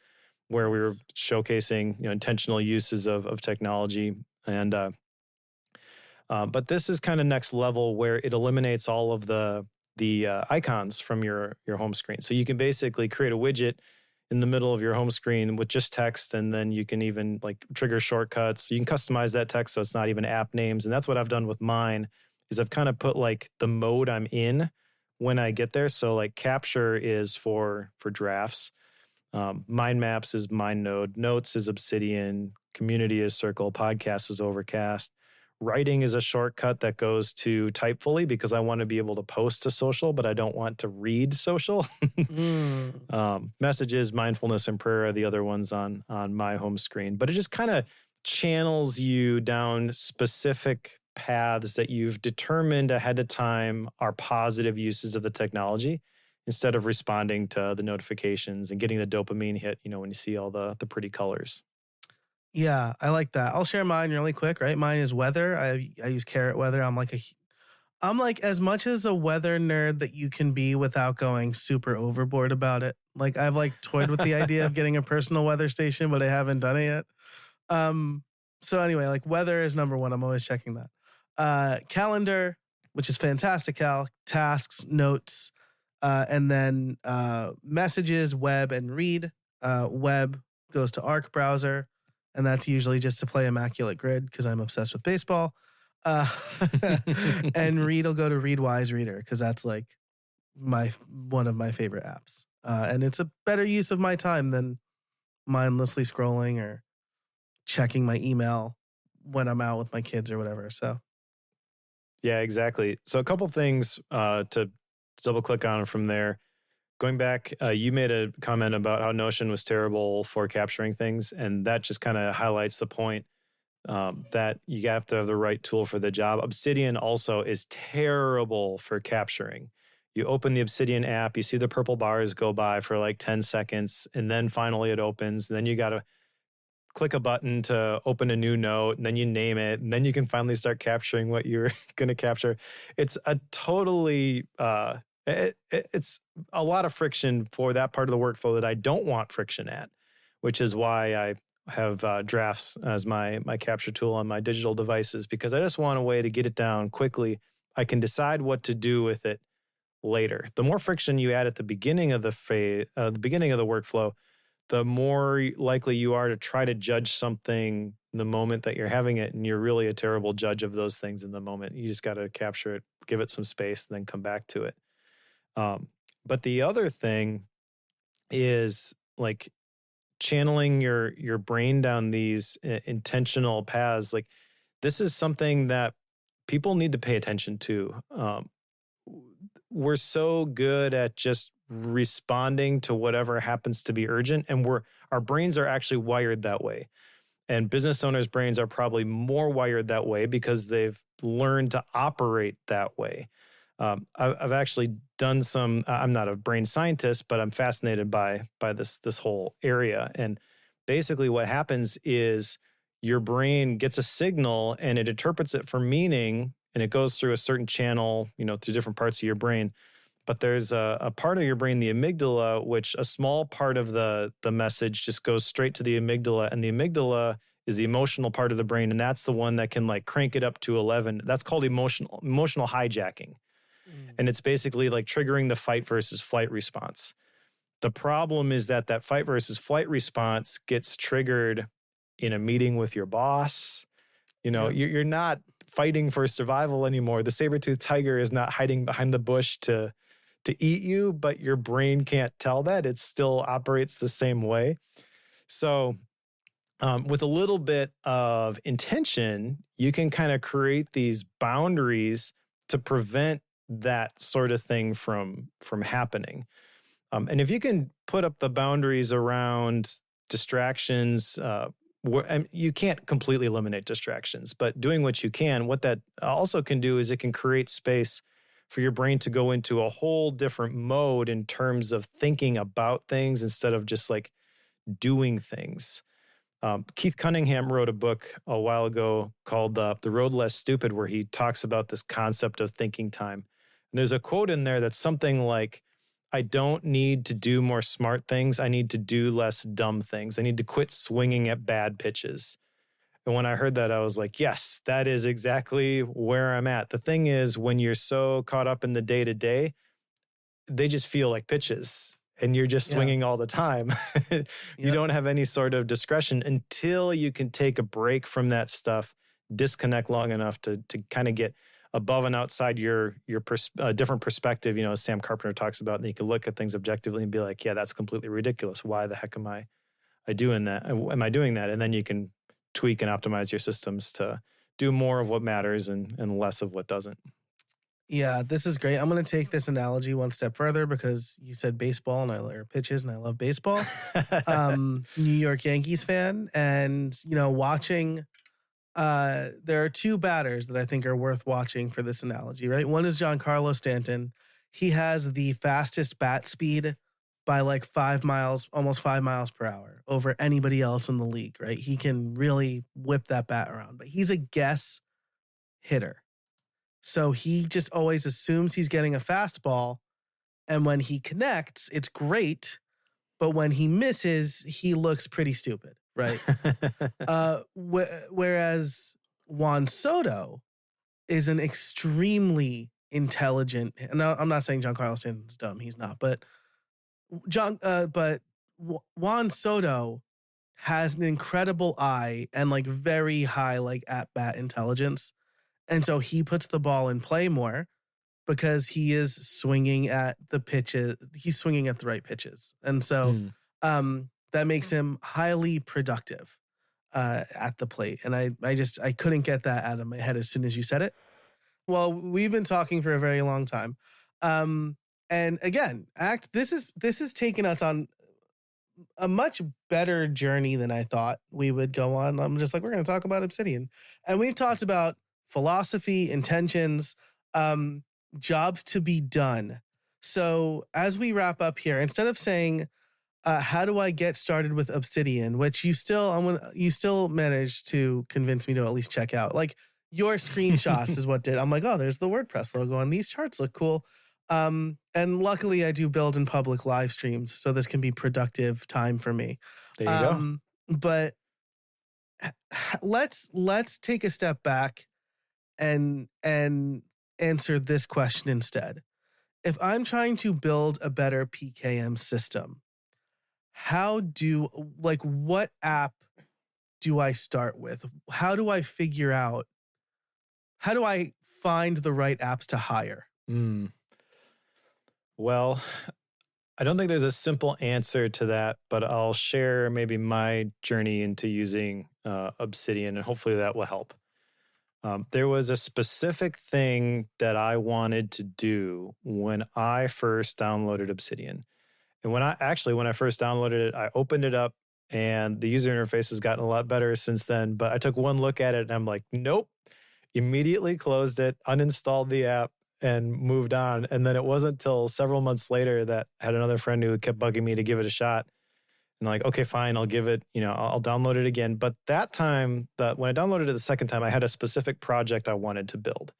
where we were showcasing intentional uses of technology. And but this is kind of next level, where it eliminates all of the icons from your home screen. So you can basically create a widget in the middle of your home screen with just text, and then you can even like trigger shortcuts. You can customize that text so it's not even app names. And that's what I've done with mine, is I've kind of put like the mode I'm in when I get there. So like capture is for drafts. Mind maps is MindNode. Notes is Obsidian. Community is Circle. Podcast is Overcast. Writing is a shortcut that goes to Typefully, because I want to be able to post to social, but I don't want to read social. Messages, mindfulness, and prayer are the other ones on my home screen. But it just kind of channels you down specific paths that you've determined ahead of time are positive uses of the technology. instead of responding to the notifications and getting the dopamine hit, when you see all the pretty colors. Yeah, I like that. I'll share mine really quick, right? Mine is weather. I use carrot weather. I'm like as much as a weather nerd that you can be without going super overboard about it. Like I've like toyed with the idea of getting a personal weather station, but I haven't done it yet. So anyway, like weather is number one. I'm always checking that. Calendar, which is fantastical, tasks, notes, and then messages, web, and read. Web goes to Arc browser, and that's usually just to play Immaculate Grid because I'm obsessed with baseball. And read will go to Readwise Reader because that's like one of my favorite apps. And it's a better use of my time than mindlessly scrolling or checking my email when I'm out with my kids or whatever. So, yeah, exactly. So a couple things to double click on from there. Going back, you made a comment about how Notion was terrible for capturing things, and that just kind of highlights the point that you have to have the right tool for the job. Obsidian also is terrible for capturing. You open the Obsidian app, you see the purple bars go by for like 10 seconds, and then finally it opens. And then you got to click a button to open a new note, and then you name it, and then you can finally start capturing what you're going to capture. It's a totally, it's a lot of friction for that part of the workflow that I don't want friction at, which is why I have drafts as my capture tool on my digital devices, because I just want a way to get it down quickly. I can decide what to do with it later. The more friction you add at the beginning of the beginning of the workflow, the more likely you are to try to judge something the moment that you're having it, and you're really a terrible judge of those things in the moment. You just got to capture it, give it some space, and then come back to it. But the other thing is like channeling your brain down these intentional paths. Like this is something that people need to pay attention to. We're so good at just responding to whatever happens to be urgent, and our brains are actually wired that way. And business owners' brains are probably more wired that way because they've learned to operate that way. I've actually done some. I'm not a brain scientist, but I'm fascinated by this whole area. And basically, what happens is your brain gets a signal and it interprets it for meaning, and it goes through a certain channel, through different parts of your brain. But there's a part of your brain, the amygdala, which a small part of the message just goes straight to the amygdala, and the amygdala is the emotional part of the brain, and that's the one that can like crank it up to 11. That's called emotional hijacking. And it's basically like triggering the fight versus flight response. The problem is that fight versus flight response gets triggered in a meeting with your boss. You're not fighting for survival anymore. The saber-toothed tiger is not hiding behind the bush to eat you, but your brain can't tell that. It still operates the same way. So with a little bit of intention, you can kind of create these boundaries to prevent that sort of thing from happening. And if you can put up the boundaries around distractions, you can't completely eliminate distractions, but doing what you can, what that also can do is it can create space for your brain to go into a whole different mode in terms of thinking about things instead of just like doing things. Keith Cunningham wrote a book a while ago called The Road Less Stupid, where he talks about this concept of thinking time. And there's a quote in there that's something like, I don't need to do more smart things. I need to do less dumb things. I need to quit swinging at bad pitches. And when I heard that, I was like, yes, that is exactly where I'm at. The thing is, when you're so caught up in the day-to-day, they just feel like pitches and you're just swinging all the time. You don't have any sort of discretion until you can take a break from that stuff, disconnect long enough to kind of get above and outside your different perspective, as Sam Carpenter talks about. And you can look at things objectively and be like, yeah, that's completely ridiculous. Why the heck am I doing that? Am I doing that? And then you can tweak and optimize your systems to do more of what matters and less of what doesn't. Yeah, this is great. I'm going to take this analogy one step further because you said baseball or pitches, and I love baseball. New York Yankees fan, and watching. There are two batters that I think are worth watching for this analogy. Right, one is Giancarlo Stanton. he has the fastest bat speed by like 5 miles, almost 5 miles per hour over anybody else in the league, right? He can really whip that bat around, but he's a guess hitter. So he just always assumes he's getting a fastball. And when he connects, it's great. But when he misses, he looks pretty stupid, right? Whereas Juan Soto is an extremely intelligent, and I'm not saying Giancarlo Stanton's dumb, he's not, but Juan Soto has an incredible eye and like very high like at bat intelligence, and so he puts the ball in play more because he is swinging at the pitches. He's swinging at the right pitches, and so that makes him highly productive at the plate. And I couldn't get that out of my head as soon as you said it. Well, we've been talking for a very long time. And again, this has taken us on a much better journey than I thought we would go on. I'm just like, we're going to talk about Obsidian. And we've talked about philosophy, intentions, jobs to be done. So as we wrap up here, instead of saying, how do I get started with Obsidian, which you still managed to convince me to at least check out. Like, your screenshots is what did. I'm like, oh, there's the WordPress logo and these charts look cool. And luckily I do build in public live streams, so this can be productive time for me. There you go. But let's take a step back and answer this question instead. If I'm trying to build a better PKM system, what app do I start with? How do I find the right apps to hire? Well, I don't think there's a simple answer to that, but I'll share maybe my journey into using Obsidian, and hopefully that will help. There was a specific thing that I wanted to do when I first downloaded Obsidian. And when I first downloaded it, I opened it up, and the user interface has gotten a lot better since then. But I took one look at it and I'm like, nope. Immediately closed it, uninstalled the app, and moved on. And then it wasn't until several months later that I had another friend who kept bugging me to give it a shot. And like, okay, fine, I'll give it, I'll download it again. But that time, when I downloaded it the second time, I had a specific project I wanted to build.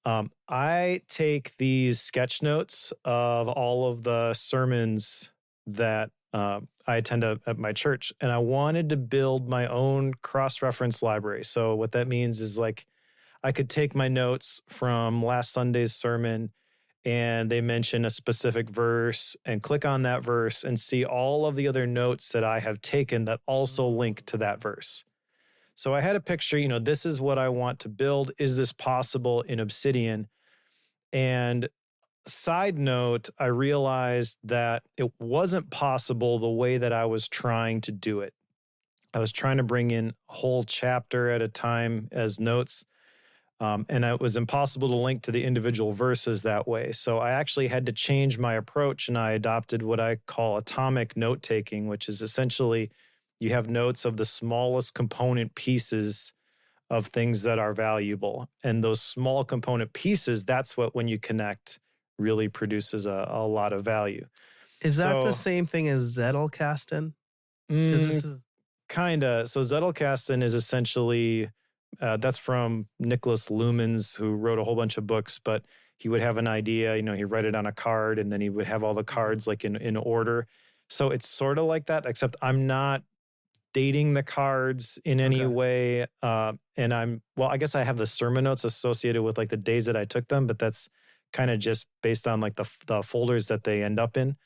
I take these sketch notes of all of the sermons that I attend at my church, and I wanted to build my own cross-reference library. So what that means is like, I could take my notes from last Sunday's sermon and they mention a specific verse and click on that verse and see all of the other notes that I have taken that also link to that verse. So I had a picture, this is what I want to build. Is this possible in Obsidian? And side note, I realized that it wasn't possible the way that I was trying to do it. I was trying to bring in a whole chapter at a time as notes. And it was impossible to link to the individual verses that way. So I actually had to change my approach, and I adopted what I call atomic note-taking, which is essentially you have notes of the smallest component pieces of things that are valuable. And those small component pieces, that's what, when you connect, really produces a lot of value. Is that the same thing as Zettelkasten? Kind of. So Zettelkasten is essentially... that's from Nicholas Lumens, who wrote a whole bunch of books, but he would have an idea, he'd write it on a card, and then he would have all the cards like in order. So it's sort of like that, except I'm not dating the cards in any way. And I guess I have the sermon notes associated with like the days that I took them, but that's kind of just based on like the folders that they end up in.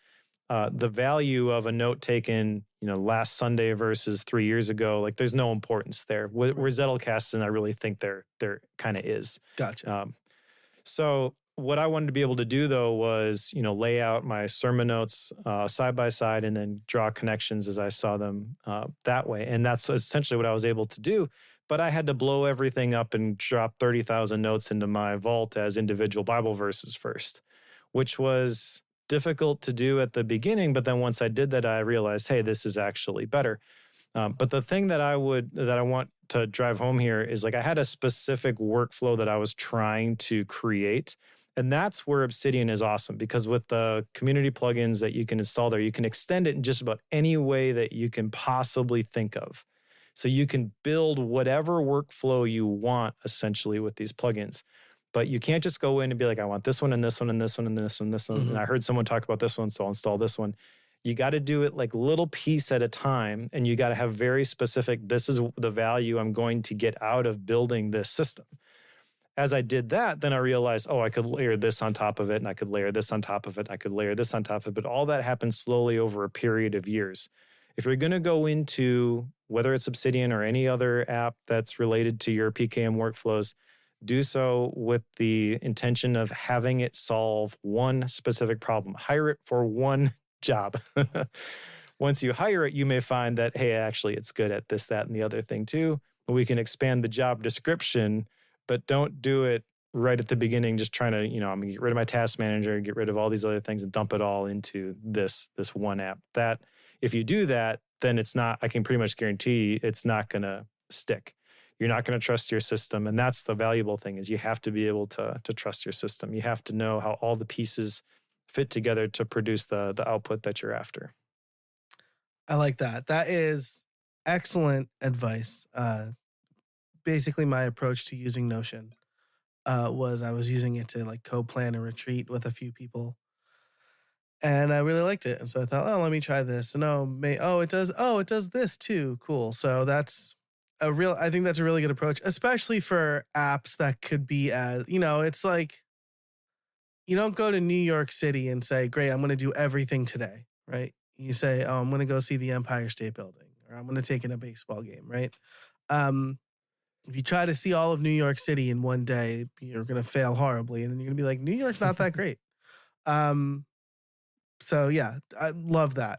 The value of a note taken, last Sunday versus 3 years ago, like there's no importance there. Where Zettelkasten, I really think there kind of is. Gotcha. So what I wanted to be able to do though was, lay out my sermon notes side by side and then draw connections as I saw them that way. And that's essentially what I was able to do. But I had to blow everything up and drop 30,000 notes into my vault as individual Bible verses first, which was difficult to do at the beginning. But then once I did that, I realized, hey, this is actually better. But the thing that I want to drive home here is like I had a specific workflow that I was trying to create. And that's where Obsidian is awesome, because with the community plugins that you can install there, you can extend it in just about any way that you can possibly think of. So you can build whatever workflow you want essentially with these plugins. But you can't just go in and be like, I want this one and this one and this one and this one and this one. And I heard someone talk about this one, so I'll install this one. You got to do it like little piece at a time. And you got to have very specific, this is the value I'm going to get out of building this system. As I did that, then I realized, I could layer this on top of it, and I could layer this on top of it, and I could layer this on top of it. But all that happens slowly over a period of years. If you're going to go into, whether it's Obsidian or any other app that's related to your PKM workflows, do so with the intention of having it solve one specific problem. Hire it for one job. Once you hire it, you may find that, hey, actually, it's good at this, that, and the other thing too. We can expand the job description, but don't do it right at the beginning, just trying to, I'm going to get rid of my task manager, get rid of all these other things and dump it all into this one app. That, if you do that, then it's not, I can pretty much guarantee it's not going to stick. You're not going to trust your system. And that's the valuable thing, is you have to be able to trust your system. You have to know how all the pieces fit together to produce the output that you're after. I like that. That is excellent advice. Basically, my approach to using Notion was I was using it to like co-plan a retreat with a few people. And I really liked it. And so I thought, let me try this. And it does this too. Cool. So I think that's a really good approach, especially for apps that could be it's like, you don't go to New York City and say, great, I'm going to do everything today, right? You say, I'm going to go see the Empire State Building, or I'm going to take in a baseball game, right? If you try to see all of New York City in one day, you're going to fail horribly. And then you're going to be like, New York's not that great. So yeah, I love that.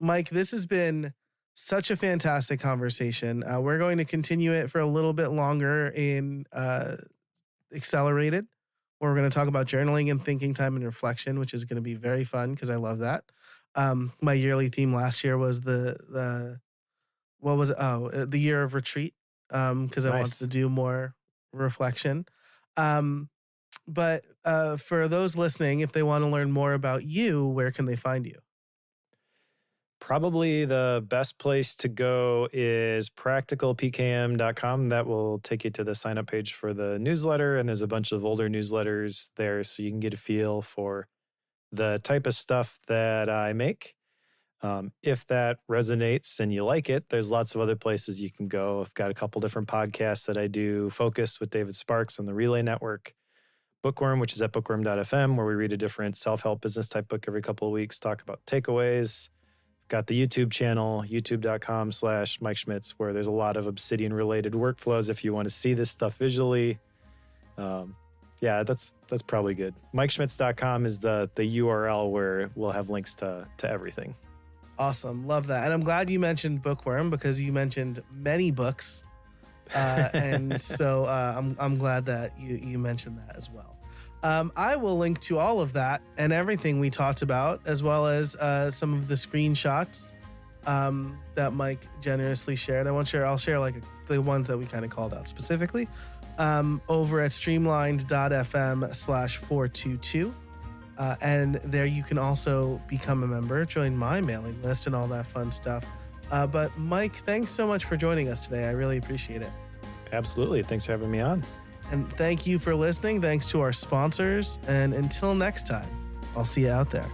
Mike, this has been such a fantastic conversation. We're going to continue it for a little bit longer in Accelerated, where we're going to talk about journaling and thinking time and reflection, which is going to be very fun because I love that. My yearly theme last year was the year of retreat, because I wanted to do more reflection. But for those listening, if they want to learn more about you, where can they find you? Probably the best place to go is practicalpkm.com. That will take you to the sign up page for the newsletter. And there's a bunch of older newsletters there, so you can get a feel for the type of stuff that I make. If that resonates and you like it, there's lots of other places you can go. I've got a couple different podcasts that I do. Focus with David Sparks on the Relay Network. Bookworm, which is at bookworm.fm, where we read a different self-help business type book every couple of weeks, talk about takeaways. Got the YouTube channel, youtube.com/Mike Schmitz, where there's a lot of Obsidian related workflows if you want to see this stuff visually. That's probably good. MikeSchmitz.com is the URL where we'll have links to everything. Awesome. Love that. And I'm glad you mentioned Bookworm, because you mentioned many books. And so I'm glad that you mentioned that as well. I will link to all of that and everything we talked about, as well as some of the screenshots that Mike generously shared. I'll share like the ones that we kind of called out specifically over at streamlined.fm/422. And there you can also become a member, join my mailing list and all that fun stuff. But Mike, thanks so much for joining us today. I really appreciate it. Absolutely. Thanks for having me on. And thank you for listening. Thanks to our sponsors. And until next time, I'll see you out there.